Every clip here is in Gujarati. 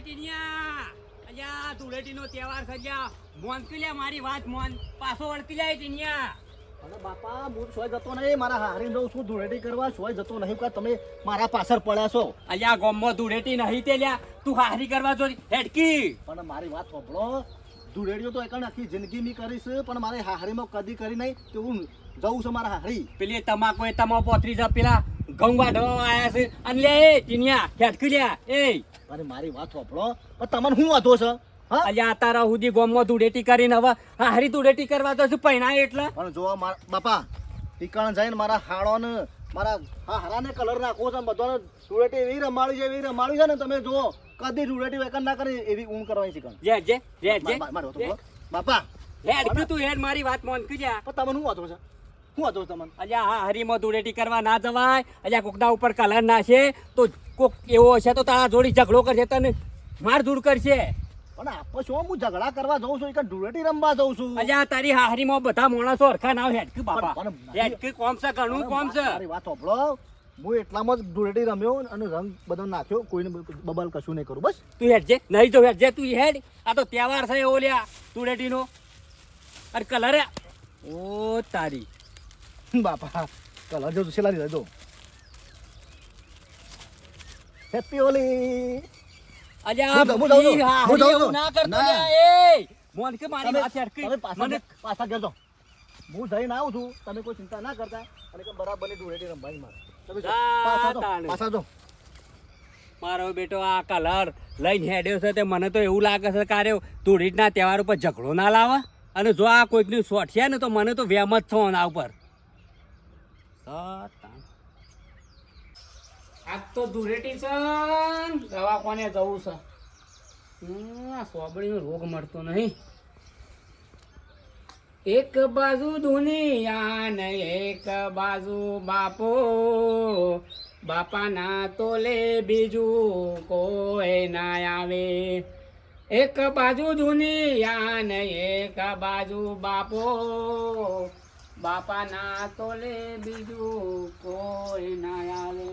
ટીનિયા અલ્યા ધૂળેટીનો તહેવાર સજ્યા મોન કે લે મારી વાત મોન પાછો વળતી લે ટીનિયા. અરે બાપા હું સોય જતો નહીં, મારા હારી જઉં છું ધૂળેટી કરવા, સોય જતો નહીં કે તમે મારા પાછળ પડ્યા છો. અલ્યા ગોમમાં ધૂળેટી નહીં તે લ્યા તું હારી કરવા જો હેડકી. પણ મારી વાત સાંભળો, ધૂળેટીઓ તો એક આખી જિંદગી મેં કરીશ, પણ મારે હારીમાં કદી કરી નહીં તો હું જઉં છું મારા હારી. પેલી તમાકુ એ તમા પોતરી જા પેલા ઘઉં વાઢવા આયા છે અને લે એ ટીનિયા હેડકી લ્યા એ. અરે મારી વાત સાંભળો, પણ તમને શું વાંધો છે? હા અલ્યા તારા સુધી ગોમમાં ધૂળેટી કરીને હવે હારી ધૂળેટી કરવા તો શું પૈણા એટલે. પણ જો બાપા ટીકાણ જઈને મારા હાડોને મારા હારાને કલર નાખવો છે, બધાને ધૂળેટી એવી રમાડી છે, એવી રમાડી છે ને તમે જુઓ કદી ધૂળેટી વેકન ના કરે એવી ઊંઘ કરવાની શીખણ. લેજે લેજે બાપા હેડ તું હેડ મારી વાત મોન કીજા. પણ તમને શું વાંધો છે? શું વાંધો છે તમને? અલ્યા હા હરીમાં ધૂળેટી કરવા ના જવાય. અલ્યા કોકના ઉપર કલર નાખે તો કોક એવો હશે તો તારા જોડી ઝઘડો કરશે તને માર ધૂળ કરશે. પણ આપો શું હું ઝઘડા કરવા જઉં છું કે ધૂળેટી રમવા જઉં છું? અલ્યા તારી હારીમાં બધા માણસો હરખા ના હેડકી બાપા હેડકી કોમ છે ઘણું કોમ છે. મારી વાત સાંભળો, હું એટલામાં જ ધૂળેટી રમ્યો અને રંગ બધો નાખ્યો, કોઈને બબલ કશું નહીં કરું. બસ તું હેડજે નહીં તો હેડજે તું હેડ. આ તો તહેવાર છે એવો લ્યા ધૂળેટીનો અરે કલર ઓ તારી બાપા કલર જો છેલ્લા દીધા જો હેપી હોલી. અલ્યા હું જાઉં છું. ના કરતો ના. લ્યા એ મોન કે મારી વાત હેડકી તમે મને પાછા ઘેર જાઓ. હું જઈને આવું છું, તમે કોઈ ચિંતા ના કરતા અને કે બરાબરની ધૂળેટી રમવાની મારે. તમે જાઓ. પાછા જાઓ, પાછા જાઓ. મારો બેટો આ કલર લઈને હેડ્યો છે તે મને તો એવું લાગે છે કે ધૂળેટીના તહેવાર ઉપર ઝઘડો ના લાવે અને જો આ કોઈકની શોટ છે ને તો મને તો વેમ જ છો આના ઉપર. આજ તો ધૂળેટી છે દવાખાને જવું છે. સોબડીનો રોગ મળતો નહીં. એક બાજુ દુનિયા ને એક બાજુ બાપો, બાપાના તોલે બીજું કોઈ ના આવે. એક બાજુ દુનિયા ને એક બાજુ બાપો, બાપાના તોલે બીજું કોઈ ના આવે.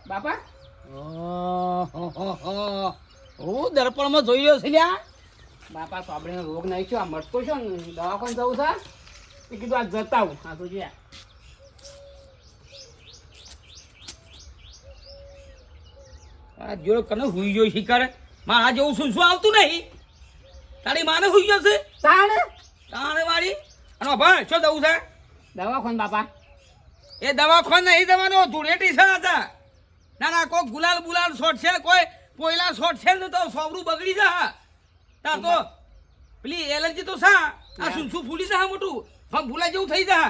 બાપા હું દર્પણમાં જોઈ રહ્યો છે લ્યા. બાપા સોબડીનો રોગ નહીં છો આ મટકો છો ને દવાખાને જવું છે એ કીધું આ જતા હું આ તો જ્યાં આ જોડે કને હુઈ ગયો શિકાર મારા જેવું શું શું આવતું નહીં. તારી માને હુઈ ગયો છે તાણે તાણે વાળી અને ભાઈ શું જવું છે દવાખાને બાપા. એ દવાખાને નહીં જવાનો ધૂળેટી છે હતા. ના ના કોઈ ગુલાલ બુલાલ શોટ છે કોઈ પોયલા શોટ છે ને તો સોબરું બગડી જા. તાર તો પેલી એલર્જી તો સા આ શું શું ફૂલી જા મોટું ફમ ભૂલા જેવું થઈ જા.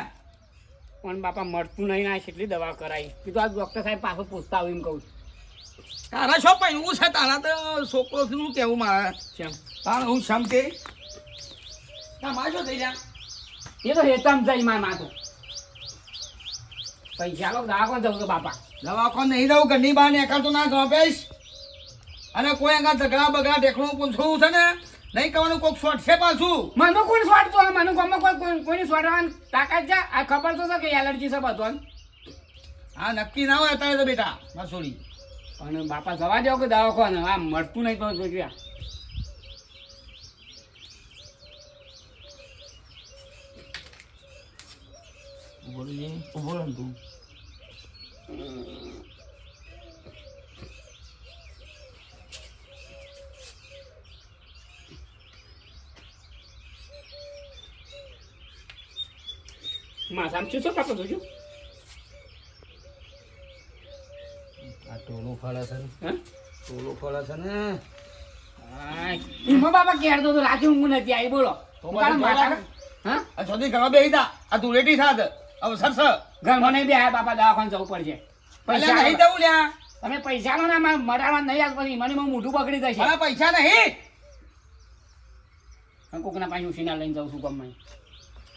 પણ બાપા મળતું નહીં ના કેટલી દવા કરાવી કીધું આ ડોક્ટર સાહેબ પાછો પૂછતા આવું એમ કહું. તારા શું પહેરવું છે તારા તો છોકરો શું કેવું મારે કેમ તારા હું શમ તે મારે શું થઈ જા એ તો હેતામ જાય માર માથું પૈસા લો દવાખાને જવું તો બાપા. દવાખાને નહીં જવું ઘરની બહાર નીકળ તો ના ગપેશ અને કોઈ આગળ ઝઘડા બગડા ઢેકણું પૂછવું છે ને નહીં કહેવાનું કોઈક શોટ છે પાછું. મને કોણ શોટ તો મને ગામમાં કોઈની શોટવાની તાકાત છે આ ખબર તો છે કે એલર્જી છે બધું. હા નક્કી ના હોય અત્યારે તો બેટા મસોડી અને બાપા જવા જાવ કે દવાખાને આ મળતું નહીં તો જોયા. બોલ તું માસામ શું કાપો જોજો આ ટોલું ફળે છે ને હે ટોલું ફળે છે ને એમાં બાપા કેર તો રાતે ઊંઘ નથી આવી બોલો તો હા આ છોડી ઘરમાં બેહી તા આ ધૂળેટી સાથ હવે સરસ ઘરમાં નહીં બે બાપા દવાખાને જવું પડશે. પૈસા નહીં જવું લ્યા તમે પૈસા લો ને મરાવા નહીં આજ પછી મને મોઢું બગડી જશે. હવે પૈસા નહીં કોકના પાસે ઉસીના લઈને જાઉં છું ગમે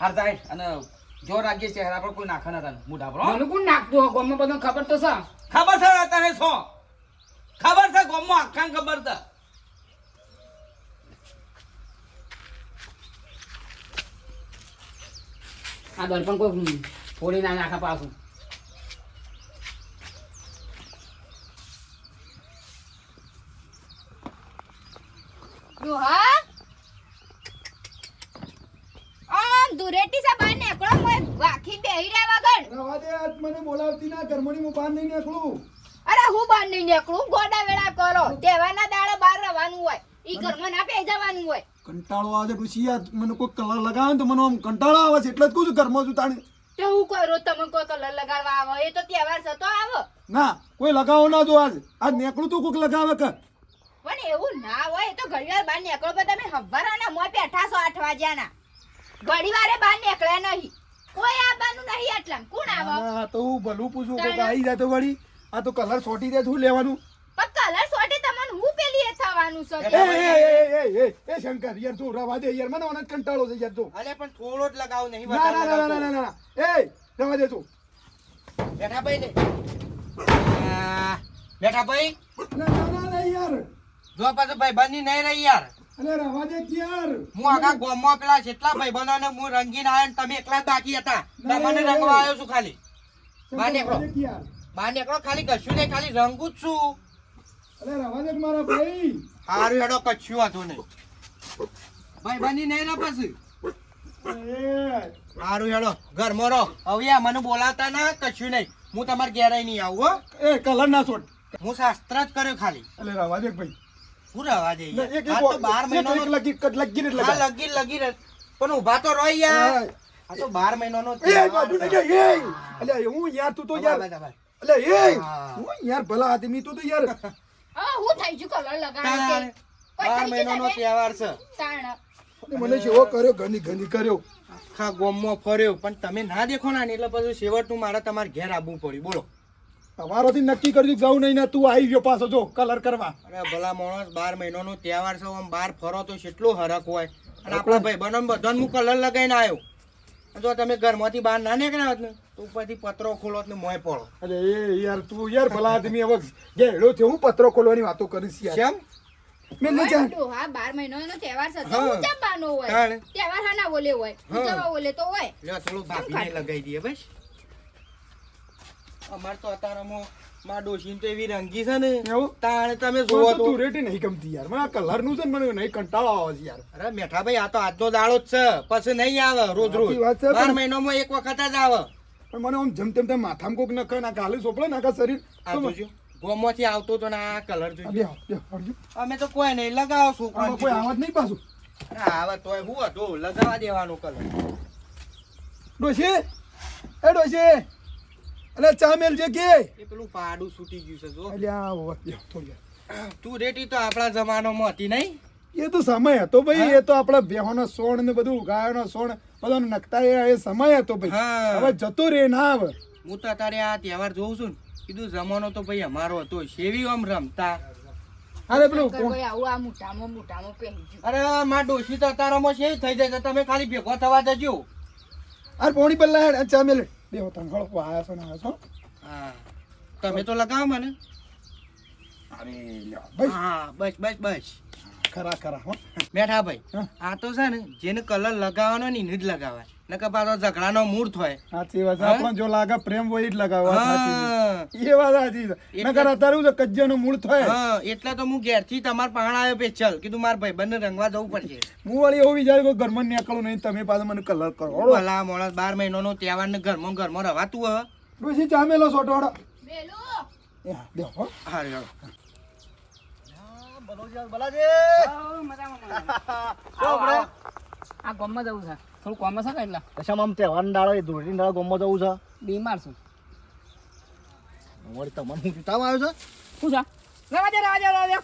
હાર જાય અને જો રાખીએ ચહેરા પર કોઈ નાખે ના તને મોઢા પર મને કોણ નાખતું ગમે બધું ખબર તો છે. ખબર છે તને છો ખબર છે ગમમાં આખા ખબર છે. આ દર્પણ કોઈ ફોડી ના નાખા પાછું ડોહા આમ દુરેટી સા બહાર નીકળો મોય વાખી બેહી રહ્યા વગર રવા દે આજ મને બોલાવતી ના ઘરમણી હું બહાર નહીં નીકળું. અરે હું બહાર નહીં નીકળું ગોડા વેળા કરો તહેવારના દાડે બહાર રહેવાનું હોય ઈ ઘરમાં ના બેહી જવાનું હોય કંટાળો આવે છે પછી યાર મને કોઈ કલર લગાવે ને તો મને આમ કંટાળો આવે છે એટલે જ કહું છું ઘરમાં છું તાણે. તે હું કરો તમે કોઈ કલર લગાડવા આવો એ તો તહેવાર છે તો આવો ના કોઈ લગાવો ના જો આજ નીકળું તો કોઈક લગાવે કે પણ એવું ના હોય એ તો ઘડીવાર બહાર નીકળો પણ તમે હવારના મોય બેઠા છો 8 વાગ્યાના ઘડીવારે બહાર નીકળ્યા નહીં કોઈ આવવાનું નહીં આટલા કોણ આવે ના તો હું ભલું પૂછું કોક આવી જાય તો વળી આ તો કલર છોટી દે શું લેવાનું. પણ કલર સોટી તમને હું પેલી એ થવાનું છે એ શંકર યાર તું રવા દે યાર મને ઓને કંટાળો છે યાર તું. અલે પણ થોડો જ લગાવ નહીં ના ના ના ના ના ના એ રવા દે તું. બેઠા ભાઈ ને બેઠા ભાઈ ના ના ના ના યાર જો પાછો ભાઈ બની નહીં રહી યાર અલે રવા દે કે યાર. હું આખા ગામમાં પેલા જેટલા ભાઈબંધોને હું રંગીને આવ્યો ને તમે એકલા જ બાકી હતા તમને રંગવા આવ્યો છું ખાલી બહાર નીકળો રવા દે કે યાર. બહાર નીકળો ખાલી કશું નહીં ખાલી રંગું જ છું અલે રવા દે કે મારા ભાઈ. હારું હેડો કચ્છું હતું નહીં ભાઈ બની નહીં ને પછી હારું હેડો ઘરમાં રહો હવે આ મને બોલાવતા ના કચ્છું નહીં હું તમારે ઘેરાઈ નહીં આવું હો એ કલર ના છોડ. હું શાસ્ત્ર જ કર્યો ખાલી અલે રવા દે કે ભાઈ. હું રવા દે યાર. એક આ તો 12 મહિનાનો લગી લગી ને હા લગી રહે. પણ ઊભા તો રહો યાર આ તો 12 મહિનાનો એ તહેવાર બાજુ ને કે એ અલે હું યાર તું તો યાર ભાઈ. અલે એ હા. હું યાર ભલા આદમી તું તો યાર હા હું થઈ જુ કલર લગાડો તાણ. 12 મહિનાનો તહેવાર છે તાણ મને સેવો કર્યો ઘણી ઘણી કર્યો. આખા ગામમાં ફર્યો પણ તમે ના દેખો ને એટલે પછી છેવટનું મારે તમારે ઘેર આવવું પડ્યું બોલો તમારોથી નક્કી કર્યું કે જાઉં નહીં ને તું આવી ગયો પાછો જો કલર કરવા. અરે ભલા માણસ 12 મહિનાનો તહેવાર છે આમ બહાર ફરો તો કેટલો હરખ હોય અને આપણા ભાઈ બનો બધાને હું કલર લગાવીને આવ્યો જો તમે ઘરમાંથી બહાર ના નીકળ્યા હોત ને તો ઉપરથી પત્રો ખોલો ને મોય પડો અરે એ યાર તું યાર ભલા આદમી હવે ગેડો છે હું પત્રો ખોલવાની વાતો કરીશ યાર. કેમ મેં નહીં જાણ. હા 12 મહિનાનો તહેવાર છે તો હા. ઊંચા બાનો હોય તાણ. તહેવાર હા ના બોલે હોય ઊંચા ઓલે તો હોય લ્યો થોડું ભાભીને લગાવી દઈએ બસ અમાર તો અત્યારમાં માં ડોશીને તો એવી રંગી છે ને એવું? તાણે તમે મને જોવો તો તો તું રેટી નહીં ગમતી યાર મને આ કલર નું છે ને મને નહીં કંટાળો આવે છે યાર. અરે મેઠા ભાઈ આ તો આજનો દાડો જ છે પછી નહીં આવે રોજ રોજ સાચી વાત છે, 12 પણ- મહિનામાં એક વખત જ આવે પણ મને આમ જેમ તેમ માથામાં કોક નખે ના ગાલે સોપડે નાખા શરીર આ જોજો ગોમાંથી આવતો તો ને આ કલર જોજો બેહો, બેહો, હળજો. અમે તો કોઈ નહીં લગાવો આમાં કોઈ છોકરા આવાજ નહીં પાછું. આવે તોય હું હતું લગાવવા દેવાનું કલર ડોશી એ ડોશી અલે ચા મેલ છે કે એ પેલું પાડું છૂટી ગયું છે જો અલ્યા ઓવા, બેહો, થોડી વાર. તું રેટી તો આપણા જમાનામાં હતી નહીં એ તો સમય હતો ભાઈ એ તો આપણા બેહોનો સોણ ને બધું ગાયોનો સોણ બધો નખતા એ સમય હતો ભાઈ. હા. હવે જતો રે ના આવે. હું તો અત્યારે આ તહેવાર જોઉં છું ને કીધું જમાનો તો ભાઈ અમારો હતો શેવી આમ રમતા અરે પેલું કોઈ આવું આ મોટામાં પહેરી ગયું અરે માં ડોશી તો અત્યારમાં શેવી થઈ જાય છે તમે ખાલી ભેગો થવા જજો અરે પોણી પર લાય ચા મેલ બેહો તમે હળો આયા છો ને આયા છો. હા તમે તો લગાવો મને અરે લ્યો, ભાઈ હા બસ બસ બસ ખરા ખરા હો. બેઠા ભાઈ હા. આ તો છે ને જેને કલર લગાવવાનો ને એને જ લગાવાય નકર પાછો ઝઘડાનો મૂળ થાય સાચી વાત છે. હા? આપણને જો લાગે પ્રેમ હોય એ જ લગાવવા સાચી વાત. હા એ વાત સાચી છે. નકર અત્યારે શું છે કજ્જાનું મૂળ થાય. હા એટલે તો હું ઘેરથી તમારા પાણ આવ્યો પે ચલ કીધું મારા ભાઈ બંને રંગવા જવું પડશે હું વળી એવું વિચાર્યું કે ઘરમાં નીકળું નહીં તમે પાછા મને કલર કરો હળો. ભલા માણસ 12 મહિનાનો તહેવાર ને ઘરમાં રવાતું હવે ડોશી ચા મેલો સોટવાડો. બેલો એ હા, બેહો હો. હારું હારું. આ ગામમાં જવું છે થોડું કામ છે કે એટલે કશામાં આમ તહેવારનો દાડો એ ધૂળેટીનો દાડો ગામમાં જવું છે બીમાર છું વળી તમને હું ચૂંટાવા આવ્યો છે શું છે રવા દે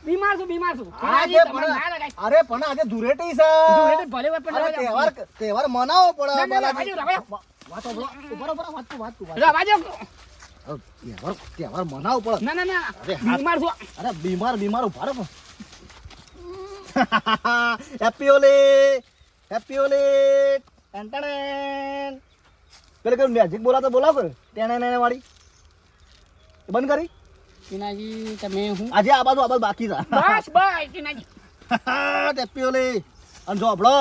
બીમાર છું હા, હજી તે તમારે પણ- ના લગાય. અરે પણ આજે ધૂળેટી છે તું એટલે ભલે વાર પણ અરે રવા દે. તહેવાર મનાવો પડે ના, ના, બાલાજી. રવા દે. વાત સાંભળો. ઉભા રહો, વાત તું, વાત તું, વાત. રવા દે. હવે તહેવાર મનાવો પડે ના ના ના અરે હા. બીમાર છું અરે બીમાર ઉભા રહો હેપી ઓલી ટંટણ પેલે કયું મેજિક બોલાવ કર ટેણે વાળી એ બંધ કરી ટીનાજી તમે હું આજે આ બાજુ બાકી છે બસ બસ ટીનાજી હેપી ઓલી અને જો આપણો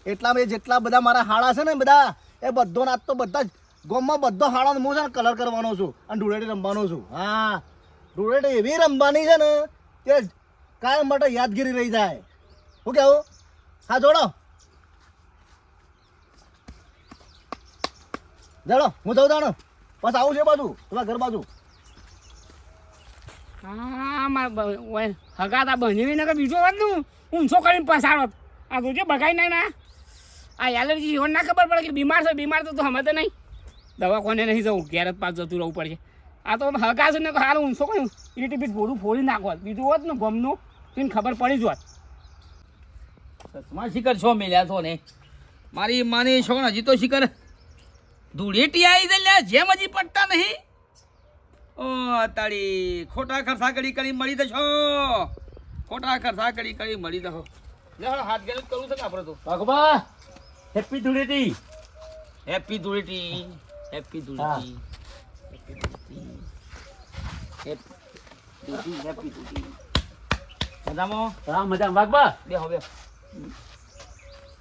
એટલા બધા જેટલા બધા મારા હાડા છે ને બધા એ બધો નાચ તો બધા જ ગામમાં બધો હાડા હું છે ને કલર કરવાનો છું અને ધૂળેટી રમવાનો છું હા ધૂળેટી એવી રમવાની છે ને કે કાયમ માટે યાદગીરી રહી જાય હું કેવું હા જોડો જાડો હું જઉં તાણો બસ આવું છે બાજુ તમારા ઘર બાજુ હા મારા હગાતા બની ને બીજો વાત નું ઊંચો કરીને પસાડો આ તો જે બગાઈ ના આ એલર્જી હોન ના ખબર પડે કે બીમાર તો હમે તો નહીં દવાખાને નહીં જવું ઘેર જ પાછું જતું રહેવું પડશે આ તો હગા છે ને હાલ ઊંચો કહ્યું ઇલેક્ટ્રિક ભોડું ફોડી નાખો બીજું હોત ને ગમનું તેને ખબર પડી જ હોત ચશ્મા શિખર છો મેલ્યા છો ને મારી માની છો ને હજી તો શિખર ધૂળેટી આવી જાય લ્યા જેમ હજી પડતા નહીં ઓ તાળી ખોટા ખર્ચા કરી મળી દશો ખોટા ખર્ચા કરી મળી દશો લે હાથ ગેલ કરું છે કે આપણે તો ભગવા happy Dhuleti happy Dhuleti happy Dhuleti happy Dhuleti મજામાં હા મજા વાગબા બેહો બેહો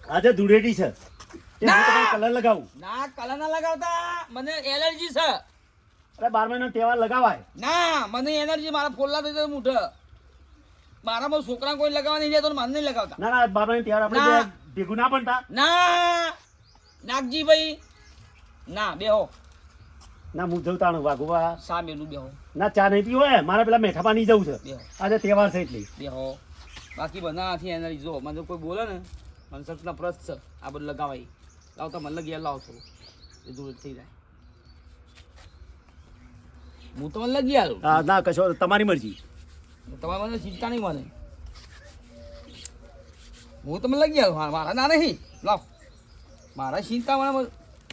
આજે ધૂળેટી છે કલર લગાવું ના કલર ના લગાવતા મને એલર્જી છે અરે 12 મહિનો તહેવાર લગાવાય ના મને એનર્જી મારા ફોલ્લા થઈ જાય મૂઠ મારામાં છોકરા કોઈ લગાવવા નહીં જાય તો મને નહીં લગાવતા ના ના 12 મહિનો તહેવાર આપણે ના. ભેગું ના બનતા ના નાગજી ભાઈ ના બેહો ના હું જઉં તાણું વાગુવા સામેલું બેહો ના ચા નહીં પીવો હે મારે પેલા મેઠા પાણી જવું છે બેહો આજે તહેવાર છે એટલે બેહો બાકી બનાવવાથી એનર્જી જો મને કોઈ બોલે ને મને સચના પ્રશ્ન છે આ બધું લગાવાય લાવતા મને લગી લાવ છો એ દૂર થઈ જાય હું તો મને લગી આલું હા ના કશો તમારી મરજી તમારે મને ચિંતા નહીં મને હું તમને લગી આલું હા મારા ના નહીં લાવ મારા ચિંતા મને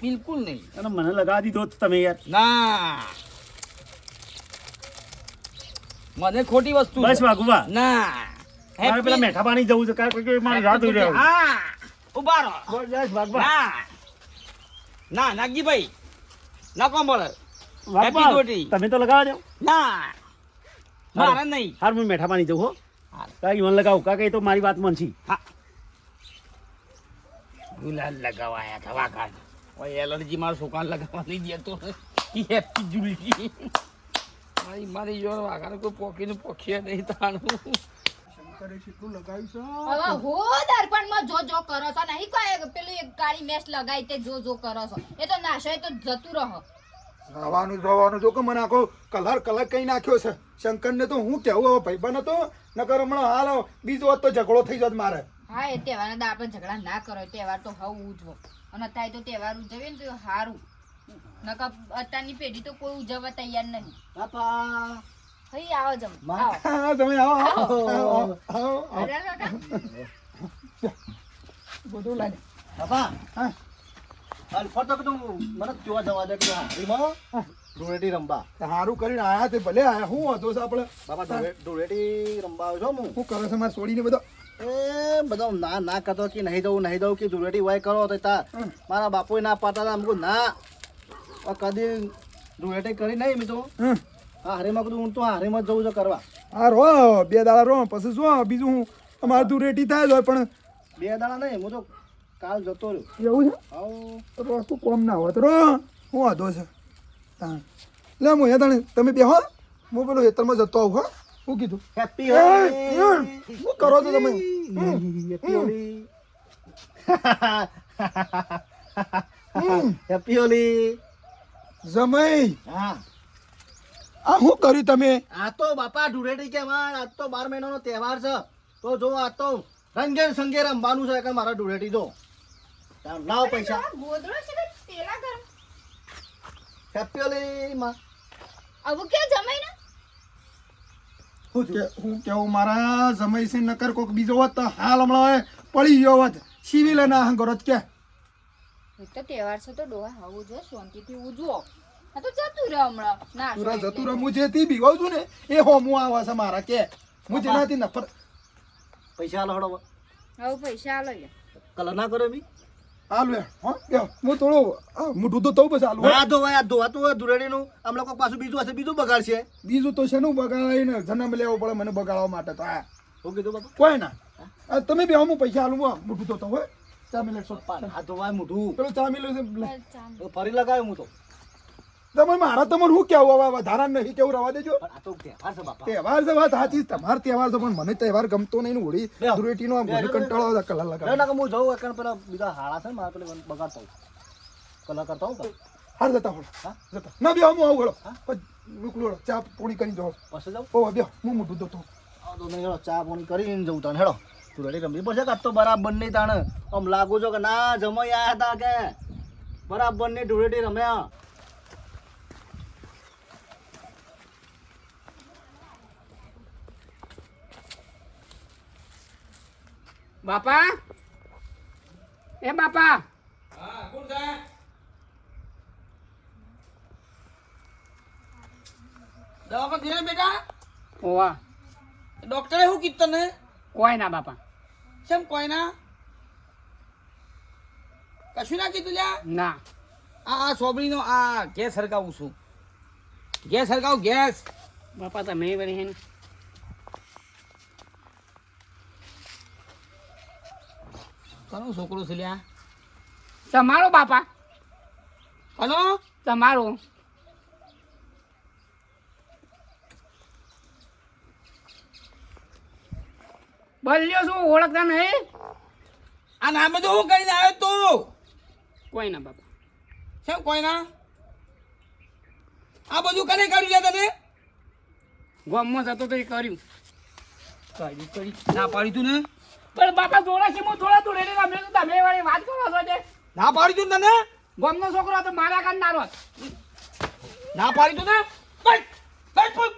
બિલકુલ નહીં અને મને લગાવી દીધો જ તમે યાર ના મને ખોટી વસ્તુ બસ છે. વાગુવા ના મારે પેલા મેઠા પાણી જવું છે કારણ કે મારે રાત ઉઈ રહ્યો હા ઉભા રહો બસ વાગવા ના ના નાગજીભાઈ ના કોણ બોલે વાગવા Happy ધોટી. તમે તો લગાવા દો ના મારા નહીં હાર હું મેઠા પાણી જવું હો હાલ. કાંઈ મને લગાવું કાકે એ તો મારી વાત મનસી હા ગુલાલ લગાવાયા હતા વાઘાન ઓય એલર્જી મારા છોકરાને લગાવવા નહીં દેતો હેપી જુલજી મારી જોડે વાઘાને કોઈ પોકીને પોખીએ નહીં તાણું શંકરે કેટલું લગાવ્યું છે હવે હો દર્પણમાં જો કરો છો નહીં કોઈ પેલું એક ગાડી મેસ લગાઈ તે જો કરો છો એ તો નાશો એ તો જતું રહો જવાનું જોવાનું જો કે મને આખો કલર કઈ નાખ્યો છે શંકરને તો હું કેવું હવે ભાઈબંધ હતો નકર હમણાં હાલ બીજો હોત તો ઝઘડો થઈ જાત મારે હા એ તહેવારના દા આપણે ઝઘડા ના કરો તહેવાર તો હવે ઉજવો અને અત્યારે તો તહેવાર ઉજવીએ ને તો સારું નકર અત્યારની પેઢી તો કોઈ ઉજવવા તૈયાર નહીં બાપા હઈ આવો જમ આવો હા તમે આવો આવો અરે કાકા બધું લાગે બાપા હા અલ્ફા તો તું મને જોવા જવા દે કે હારીમાં ધૂળેટી રમવા સારું કરીને આયા તે ભલે આયા હું હતો છે આપણે બાપા ધૂળેટી રમવા આવ્યો છો હું શું કરે છે મારે છોડીને બધો એ બધા ના કરતો કે નહીં દઉં કે ધૂળેટી વાય કરો તો તા મારા બાપુએ ના પાડતા હતા અમુક ના કદી ધૂળેટી કરી નહીં મેં તો હા હારીમાં કીધું હું તો હારીમાં જવું છે કરવા હા રો 2 દાડા રો પછી શું બીજું હું અમારે તું રેટી થાય જ હોય પણ 2 દાડા નહીં હું તો કાલ જતો રહ્યો એવું છે આવ રો તું કોમ ના હોત રો હું વાંધો છે તા લે હું યાદ તમે બેહો હું પેલો હેતરમાં જતો આવું હા શું કીધું હેપી શું કરો છો તમે હેપી હોલી જમાઈ હા આ શું કર્યું તમે આ તો બાપા ધૂળેટી કહેવાય આજ તો 12 મહિનાનો તહેવાર છે તો જો આ તો રંગે સંગે રમવાનું છે કે મારા ધૂળેટી જો લાવ પૈસા ગોદડો છે કે પેલા ઘર હેપી હોલી માં આવું કે જમાઈ ને હું કેવું મારા જમાઈ છે નકર કોક બીજો હોત તો હાલ હમણાં પડી ગયો હોત સિવિલ ના હંગરત કે એક તો તહેવાર છે તો ડોહા આવું જો શાંતિથી ઉજવો આ તો જતું રહે હમણાં ના તુરા જતું રહે હું જેથી બીવાવ છું ને એ હોમું આવે છે મારા કે હું જેનાથી નફરત પૈસા આલો હડો હવે પૈસા આલો લે કલર ના કરો બી હાલ લે હો બેહો હું થોડો મોઢું તો તવું બસ હાલ આ ધોવા તું ધૂળેટી નું હમણાં કોઈ પાછું બીજું હશે બીજું બગાડશે બીજું તો શેનું બગાડાય ને જન્મ લેવો પડે મને બગાડવા માટે તો આ શું કીધું બાપા કોઈ ના તમે બેહો હું પૈસા હાલું મોઢું તો હોય ચા મિલે આ ધોવાય મોઢું પેલો ચા મિલે છે ચાલ. ફરી લગાવ્યું હું તો તમે મારા તમને શું કેવું હવે વધારા નહીં કેવું રવા દેજો પણ આ તો તહેવાર છે બાપા. તહેવાર છે વાત સાચી તમારો તહેવાર છે પણ મને તહેવાર ગમતો નહીં ને હોળી બેહો. ધૂળેટીનો આમ મને કંટાળો આવે કલર ના લગાવે ના કે હું જઉં એકણ પેલા બીજા હાળા છે ને મારા પેલે બગાડતા હોઉં. કલર કરતા હોઉં કે હાર જતા હોળ હા? જતા ના બે હું આવું હેડો નીકળો ચા પોણી કરી જાઓ પછી જાઉં ઓ બે હું મોઢું દઉં તો નહીં હેડો ચા પાણી કરીને જવું તાણ હેડો ધૂળેટી રમવી પડશે કે આજ તો બરાબર નહીં તાણ આમ લાગુ છો કે ના જમાઈ આયા હતા કે બરાબર નહીં ધૂળેટી રમ્યા બાપા એ બાપા હા કોણ છે દવાખાને જઈને બેટા ઓવા ડોક્ટરે શું કીધું તને કોઈ ના બાપા કેમ કોઈ ના કશું ના કીધું લ્યા ના આ સોબડીનો આ ગેસ હરગાવું છું ગેસ હરગાવું ગેસ બાપા તમે બની હે ને કનો છોકરો છે લ્યા તમારો બાપા કનો તમારો બોલ્યો શું ઓળખતા નહીં આ નામે તો હું કરીને આવ્યો તું કોઈ ના બાપા કેમ કોઈ ના આ બધું કને કર્યું છે તને ગામમાં જતો તો એ કર્યું કરી ના પાડી તું ને પણ બાપા જોડા છે હું થોડા થોડે રમે તો તમે વાળી વાત કરો છો જે ના પાડી તું તને ગામનો છોકરો હતો મારા કાઢનારો ના પાડી તું ને બસ બસ બસ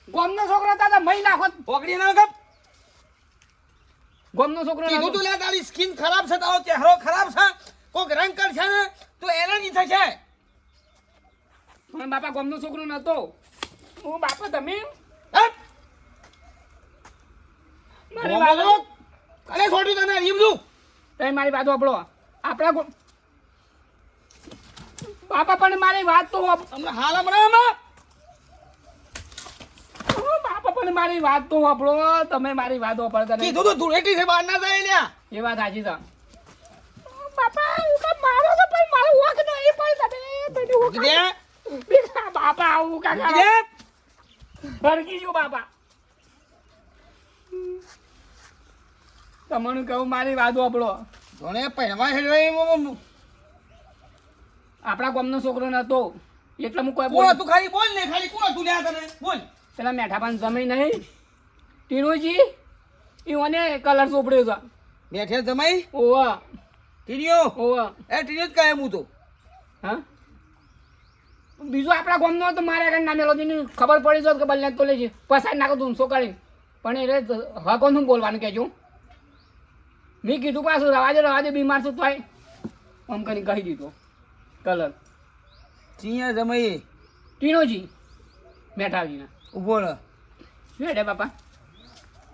ગામનો છોકરો હતો તો મહી નાખો પકડી ના ગપ ગામનો છોકરો કીધું નતો. તું લે તારી સ્કિન ખરાબ છે તારો ચહેરો ખરાબ છે કોક રંગ કર છે ને તો એલર્જી થશે પણ બાપા ગામનો છોકરો નતો હું બાપા તમે હટ! મારી મોમો વાત કને છોડ્યું તને એ બધું તમે મારી વાત સાંભળો આપણા બાપા પણ મારી વાત તો હમણાં હાલ હમણાં બાપા પણ મારી વાત તો સાંભળો તમે મારી વાત સાંભળતા નહીં કીધું તો ધૂળેટી છે બહાર ના જાય લ્યા એ વાત સાચી છે બાપા હું કાં મારો છો પણ મારો વોક નહીં પણ તમે મૂકી દે બાપા આવું મૂકી કાકા દે ભરકી જો બાપા તમને કહું મારી વાત સાંભળો જોને પહેરવા હેડવા આપણા ગામનો છોકરો નતો એટલે હું કોઈ કોણ બોલ હતું ખાલી બોલ ને ખાલી કોણ હતું લ્યા તને બોલ પેલા મેઠા પાન જમી નહીં ટીનોજી ઈઓને કલર ચોપડ્યો છે બેઠે જમાઈ ઓવા ટીનિયો ઓવા એ ટીનિયો જ કહે હું તો હા બીજું આપણા ગામનો હતો મારે આગળ નામેલો તેની ખબર પડી જોત કે બલ્લે તો લેજે પસાર નાખો ધૂમસો કરીને પણ એ હકો શું બોલવાનું કહેજો મેં કીધું પાછું રવા દે બીમાર છું તોય આમ કરીને કહી દીધો કલર ચિયા જમાઈ ટીનોજી મેઠાજીના ઉભો રહે મેઠે બાપા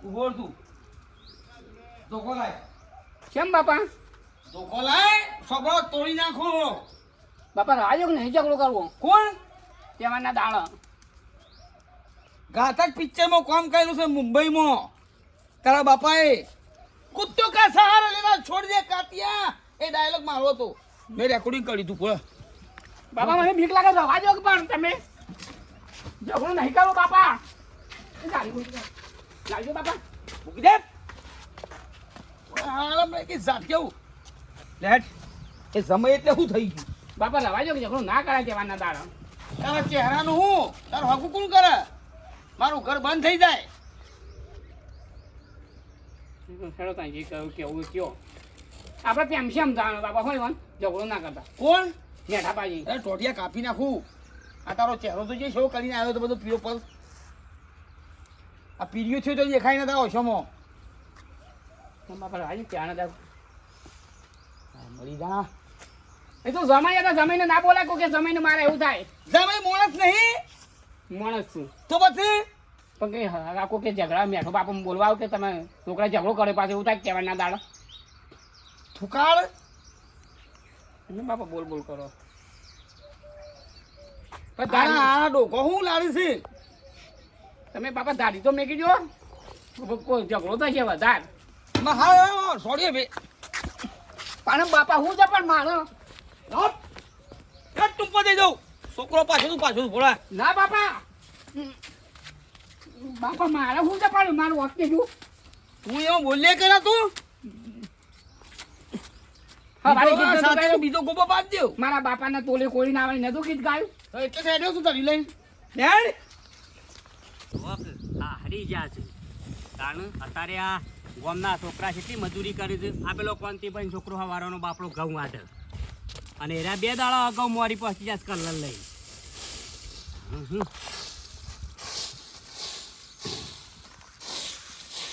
ઉભો રહે તું ધોકો લાય કેમ બાપા ધોકો લાય સબળો તોડી નાખો બાપા રાજો કે નહીં ઝઘડો કરવો કોણ તેમાંના દાણા ઘાતક પિક્ચરમાં કામ કરેલું છે મુંબઈમાં તારા બાપાએ કુત્તો કા સહારા લેના છોડ દે કાતિયા એ ડાયલોગ મારો હતો મેં રેકોર્ડિંગ કરી તું બોલ બાપા મને બીક લાગે રવા દો કે પણ તમે ઝઘડો નહીં કરો બાપા લાગજો બાપા મૂકી દે હાલ મેં કે જાત કેવું લેટ એ સમય એટલે શું થઈ ગયું બાપા રવા દો કે ઝઘડો ના કરાય તેવાના દાડા તારા ચહેરાનું હું તારું હકું કોણ કરે મારું ઘર બંધ થઈ જાય ખેડો ત્યાં જે કહ્યું કેવું કયો આપણે તેમ છે સમજાવવાનો બાપા હોય વન ઝઘડો ના કરતા કોણ મેઠા પાજી અરે ટોટિયા કાપી નાખું આ તારો ચહેરો તો જે શો કરીને આવ્યો તો બધો પીળો પલ આ પીળિયો થયો તો દેખાય નતા ઓછોમાં બાપા રાજી ત્યાં નતા મળી જા એ તો જમાઈ હતા જમીને ના બોલાય કોઈ કે જમીને મારે એવું થાય જમાઈ માણસ નહીં માણસ છું તો પછી પણ કઈ રાખો કે ઝઘડા મેઠો બાપા બોલવા આવ કે તમે છોકરા ઝઘડો કરે પાછું એવું થાય કહેવાના દાડા થુકાળ એટલે બાપા બોલ બોલ કરો આ ડોકો હું લાડી છે તમે બાપા દાઢી તો મેકી દો કોઈ ઝઘડો થશે વધારે હા સોરી બે પણ બાપા હું છે પણ મારો કટ ટૂંપો દઈ દઉં છોકરો પાછું ભોળા. ના બાપા બાપા મારે શું છે પણ મારું વખત કીધું તું એમ બોલ્યા કરે તું હા મારી બીજો કીધું સાથે તો બીજો ગોપો પાડ દેવ. મારા બાપાના તોલે કોઈ ના આવે નતું ગીત ગાયું તો એટલે સાઈડ શું તારી લઈને હેડ. હા હરી ગયા છે કારણ અત્યારે આ ગામના છોકરા કેટલી મજૂરી કરે છે આ પેલો કોંતીભાઈ છોકરો હવારોનો બાપડો ઘઉં આઢે અને એના 2 દાડા અગાઉ મોરી પહોંચી જાય કલર લઈ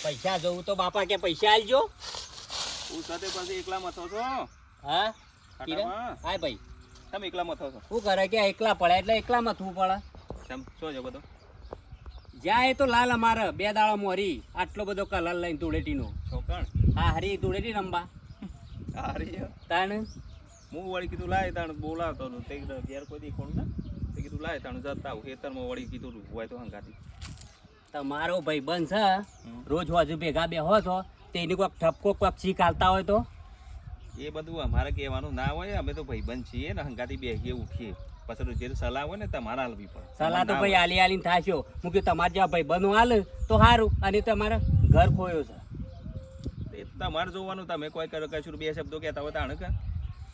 પૈસા જોવું તો બાપા કે પૈસા આલજો હું સાથે પછી એકલા મથો છો હા ખાટામાં? હાય ભાઈ તમે એકલા મથો છો શું કરે કે એકલા પડે એટલે એકલા મથવું પડે કેમ શું છે બધો જ્યાં એ તો લાલ અમારે 2 દાડા મોરી આટલો બધો કલર લઈને ધૂળેટીનો છોકણ હા હરી ધૂળેટી રમવા હારી તાણ હું વળી કીધું લાય તાણ બોલાવતો હતો તે ઘેર કોઈ દેખોણું ના તે કીધું લાય તાણ જતા આવું ખેતરમાં વળી કીધું હોય તો હંગાતી તમારો ભાઈ બંધ છે રોજ હજુ ભેગા બેહો છો તેની કોઈક ઠપકો કોઈક ચીક આલતા હોય તો એ બધું અમારે કહેવાનું ના હોય અમે તો ભાઈબંધ છીએ ને હંગાતી બેસીએ ઉઠીએ પછી જે સલાહ હોય ને તમારે હાલવી પડે સલાહ તો ભાઈ આલી આલીને થાશો હું કે તમારે જેવા ભાઈ બંધ હાલ તો સારું અને તમારે ઘર ખોયો છે એ તમારે જોવાનું તમે કોઈ કશું 2 શબ્દો કહેતા હોય તાણ કે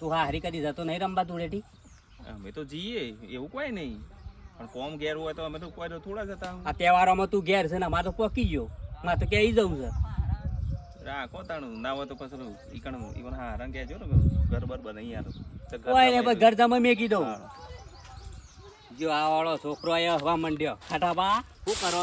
તું હા હરી કદી જતો નહીં રમવા ધૂળેટી અમે તો જઈએ એવું કોઈ નહીં પણ કોમ ઘેર હોય તો અમે તો કોઈ થોડા જતા આ તહેવારોમાં તું ઘેર છે ને અમારે તો પોકી ગયો મારે તો ક્યાંય જવું છે રાખો તાણું ના હોય તો પછી ઈકણ ઈવન હા રંગ કહેજો ને ઘર બર બનાવી યાર કોઈ ને બસ ઘર જમા મેકી દઉં જો આ વાળો છોકરો અહીંયા હવા મંડ્યો ખાટાબા શું કરો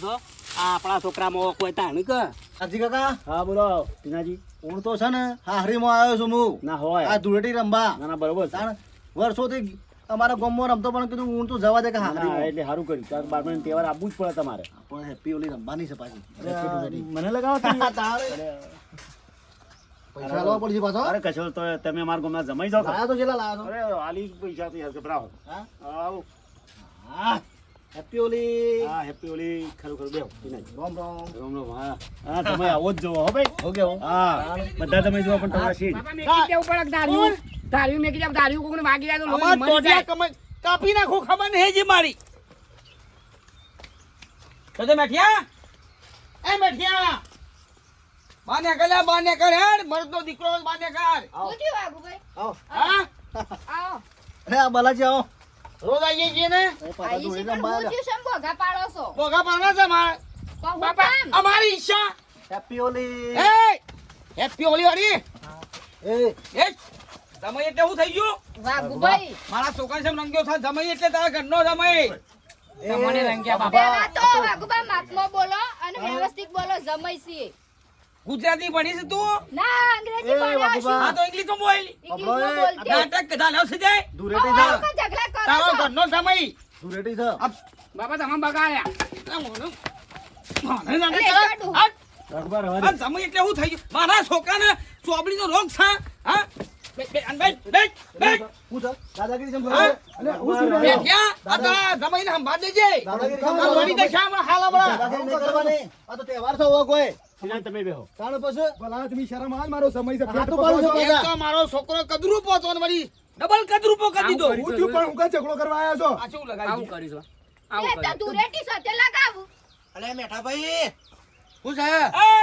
છો આ આપણા છોકરામાં કોઈ તાણ કે હાજી કાકા હા બોલો ટીનાજી હું તો છે ને હાહરીમાં આવ્યો છું હું ના હોય આ ધૂળેટી રમવા ના ના બરોબર છે. તાણ વર્ષોથી અમારા ગામમાં રમતો પણ કીધું હું તો જવા દે કે ના હાહરીમાં એટલે સારું કર્યું તાર 12 મહિનાનો તહેવાર આપવું જ પડે તમારે પણ હેપી ઓલી રમવાની છે પાછી મને લગાવો તમે. તારે પૈસા લાવવા પડશે પાછો અરે કશો તો તમે અમારા ગામમાં જમાઈ જાઓ લાયા તો કેટલા લાયા અરે આલી પૈસા તો યાર ગભરાવો હા આવો હા હેપી ઓલી હા હેપી ઓલી ખરું બેહો ટીનાજી રામ રામ રામ રામ હા હા તમે આવો જ જોવો હો ભાઈ હો ગયો હા બધા તમે જોવો પણ તમારા શીટ બાપા મેકી દેવું પડે ધાર્યું મેકી દેવું ધાર્યું કોકને વાગી જાય તો લોહી અમાર મરી જાય. ટોટિયા કાપી નાખો ખબર નહીં જી મારી. તો મેઠિયા એ મેઠિયા બાને કલ્યા બાને કર હેડ મરદનો દીકરો બાને કર. શું થયું વાઘુભાઈ? આવો હા આવો. અરે આ બાલાજી આવો રોજ આવીએ છીએ ને એ પાછા આઈ છે ધૂળેટી પણ રમવા હું થયું છે એમ ભોગા પાડો છો? ભોગા પાડવા છે મારે. પણ હું બાપા કામ? અમારી ઈચ્છા હેપી ઓલી એ હેપી હોલી વાળી એ એ જમાઈ એટલે હું થઈ ગયું વાઘુભાઈ, મારા છોકરા છે રંગ્યો થાય જમાઈ એટલે તારા ઘરનો જમાઈ તમને રંગ્યા બાપા પહેલા તો વાઘુભાઈ માપમાં બોલો અને વ્યવસ્થિત બોલો. જમાઈ છીએ. ગુજરાતી ભણી છે તું ના, અંગ્રેજી એ ભણ્યો છું. હા તો ઇંગ્લિશ માં બોલ ઇંગ્લિશમાં બોલતી. નાટક કદા લાવ છે જાય ધૂળેટી આવો છે કોઈ ઝઘડા કરો તારો છો? ઘરનો જમાઈ ધૂળેટી છે બાપા તમે બગાડ્યા રઘુબર હવે જમાઈ એટલે હું થઈ ગયું મારા છોકરાને ચોબડીનો રોગ છે હા બે બેટ હું છે દાદાગીરી જેમ હા? કરે હું છું રે? ક્યાં આ જમાઈને સંભાળ દેજે દાદાગીરી આ કેમ વળી દશા હમણાં હાલ હમણાં દાદાગીરી નહીં કરવાની. આ તો તહેવાર છે હોવા કોઈ ટીના તમે બેહો તાણ પછી ભલા તમે શરમ આજ મારો સમય છે હાથ ઉપાડું છું એક પાછા. તો મારો છોકરો કદરૂપો હતો ને વળી ડબલ કદરૂપો કરી દીધો આવું હું થયું પણ હું કાંઈ ઝઘડો કરવા આવ્યા છો પાછું આવું લગાવી કરીશું એ તો ધૂળેટી સાથે લગાવું. અલે મેઠા ભાઈ હું છે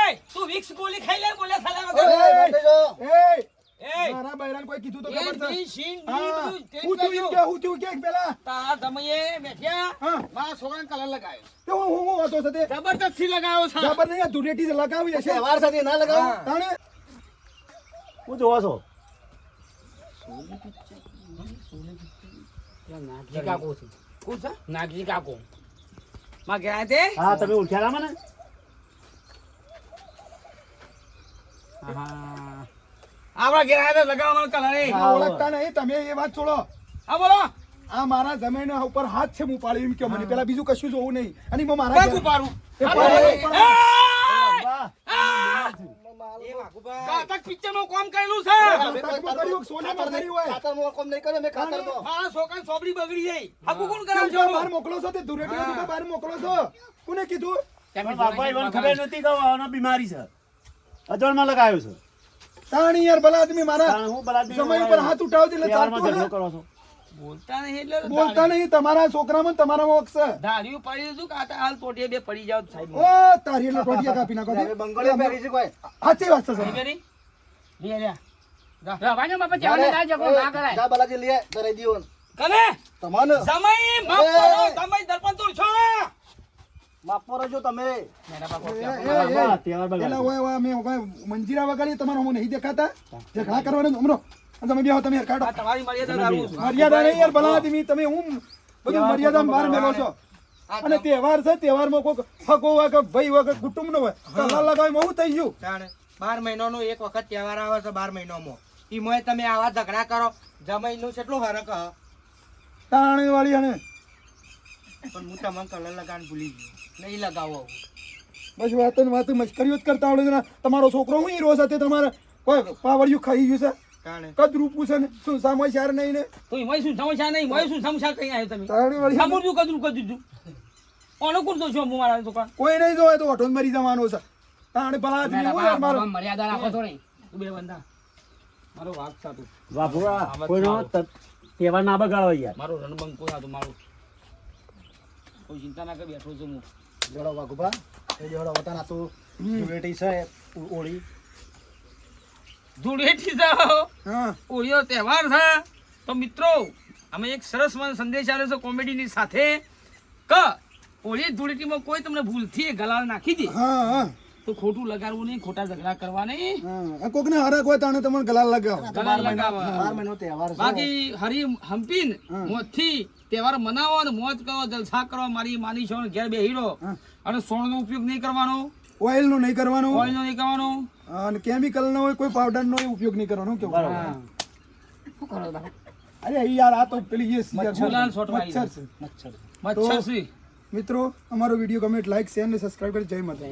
એ તું વિક્સ ગોળી ખાઈ લે બોલે સાલા એ, વગર બેઠે જો. એ એ મારા બૈરાને કોઈ કીધું તો એ ખબર છે જી શીન જી હા બધું તે હું થયું એમ કે હું થયું કે પેલા તારા જમાઈએ બેઠ્યા હા મારા છોકરાને કલર લગાવ્યો તો હું હતો સાથે જબરદસ્તી લગાવ્યો છે જબર નહીં આ ધૂળેટી લગાવી હશે તહેવાર સાથે ના લગાવું તાણે હું જોવો છો નાગજી કાકો છું કોણ છે નાગજી કાકો માં ગયા તે હા તમે ઓળખ્યા મને હા આપણા ઘેર આયા તો લગાવવાનો કલર એ હા. ઓળખતા નહીં તમે એ વાત છોડો હા બોલો આ મારા જમીન ઉપર હાથ છે હું પાડ્યું એમ કે મને પેલા બીજું કશું જોવું નહીં અને એમાં મારા પગ ઘેર- ઉપાડું એ પાડે, ઘાતક પિક્ચરનું કામ કરેલું છે નાટકમાં કર્યું, સોનામાં કર્યું હોય. ખાતરમાં કોમ નહીં કર્યો મેં ખાતરમાં મારા છોકરાને સોબડી બગડી જાય હાકુ કોણ કેમ કરાવ કે બહાર મોકલો છો તે ધૂળેટી હતી તો બહાર મોકલો છો કોને કીધું બાપા મને ખબર નથી કે આનો બીમારી છે અજવાળમાં લગાવ્યો છે તાણી યાર ભલા આદમી મારા તાણ હું બલાદમી સમય ઉપર હાથ ઉઠાવતી એટલે તહેવારમાં ચાલતું ઝઘડો હશે. કરો છો બોલતા નહીં એટલે બોલતા નહીં, તમારા છોકરામાં ને તમારામાં વખશે. ધાર્યું પડી દીધું કે આ તો હાલ ટોટીએ બે પડી જાવ સાહેબ ઓ તારી એટલે ટોટિયા કાપી નાખો હવે બંગડીઓ પહેરી છે કોઈ સાચી વાત છે સર. બેરી લે લે રવાજો બાપા જવાને ના જગો ના કરાય જા બાલાજી લે ધરાઈ દીવો કને તમને સમય માફ કરો સમય દર્પણ તો છો માફ કરજો તમે તહેવાર એટલે ઓય અમે મંજીરા વગાડી તમારા હું નહીં દેખાતા ઝઘડા કરવાના હમરો તમે બેહો તમે યાર કાઢો આ તમારી મર્યાદા દારૂ છું મર્યાદા નહીં યાર ભલા આદમી તમે હું બધું મર્યાદામાં બહાર મેલો છો અને તહેવાર છે તહેવારમાં કોઈ હકો હોય કે ભાઈ હોય કે કુટુંબ નો હોય કલર લગાવી હું થઈ ગયું 12 મહિનાનો એક વખત તહેવાર આવે છે 12 મહિનામાં ઈમોય તમે આવા ઝઘડા કરો જમાઈનું કેટલું ફરક હ તાણી વાળી અને પણ હું તમને કલર લગાવવાનું ભૂલી ગયો નહીં લગાવો બસ વાત મશ્કરીઓ જ કરતા આવડે છે. તમારો છોકરો હું હીરો સાથે તમારે કોઈ પાવડિયું ખાઈ ગયું છે કાણે કદ રૂપું છે ને શું સામય શાર નહીં ને તો એમાં શું સમસ્યા નહીં મોય શું સમસ્યા કઈ આવ્યો તમે તાણી વાળી અને સમુરજું કદરું કદું અનુકૂળ તો છો હું મારા છોકરા કોઈ નહીં જોવે તો ઓઠો મરી જવાનો છે તાણી ભલા આદમી હું યાર મારો મર્યાદા રાખો થોડી તું બે બંધા મારો વાઘ સાતું બાપુરા કોઈનો તહેવાર ના બગાડો યાર. મારો રણબંકો સાતું મારું કોઈ ચિંતા ના કરી બેઠો છું હું જોડો વાઘુભા એ જોડો વતાના તો ધૂળેટી છે ઓળી ધૂળેટી જાઓ હા ઓળીનો તહેવાર છે તો મિત્રો અમે એક સરસ સંદેશ આવ્યો છે કોમેડીની સાથે કે ઓળી ધૂળેટીમાં કોઈ તમને ભૂલથી ગલાલ નાખી દે હા હા તો ખોટું લગાડવું નહીં ખોટા ઝઘડા કરવા નહીં હા કોકને હરક હોય તાણે તમને ગલાલ લગાવો ગલાલ લગાવવા 12 મહિનો તહેવાર છે બાકી હરી હંપીન મોજથી તહેવાર મનાવો અને મોજ કરો જલસા કરો મારી માની છો ઘેર બેહીરો અને સોનનો ઉપયોગ નહીં કરવાનો ઓઇલ નું નહીં કરવાનું ઓઇલનો નહીં કરવાનો અને કેમિકલ નો હોય કોઈ પાવડર નો ઉપયોગ નહીં કરવાનો કેવું અરે યાર આ તો પેલી મચ્છરલાલ છોટવા મચ્છર છે મચ્છર મચ્છર છે મિત્રો અમારો વિડીયો ગમે લાઈક શેર અને સબસ્ક્રાઇબ કરી જય માતા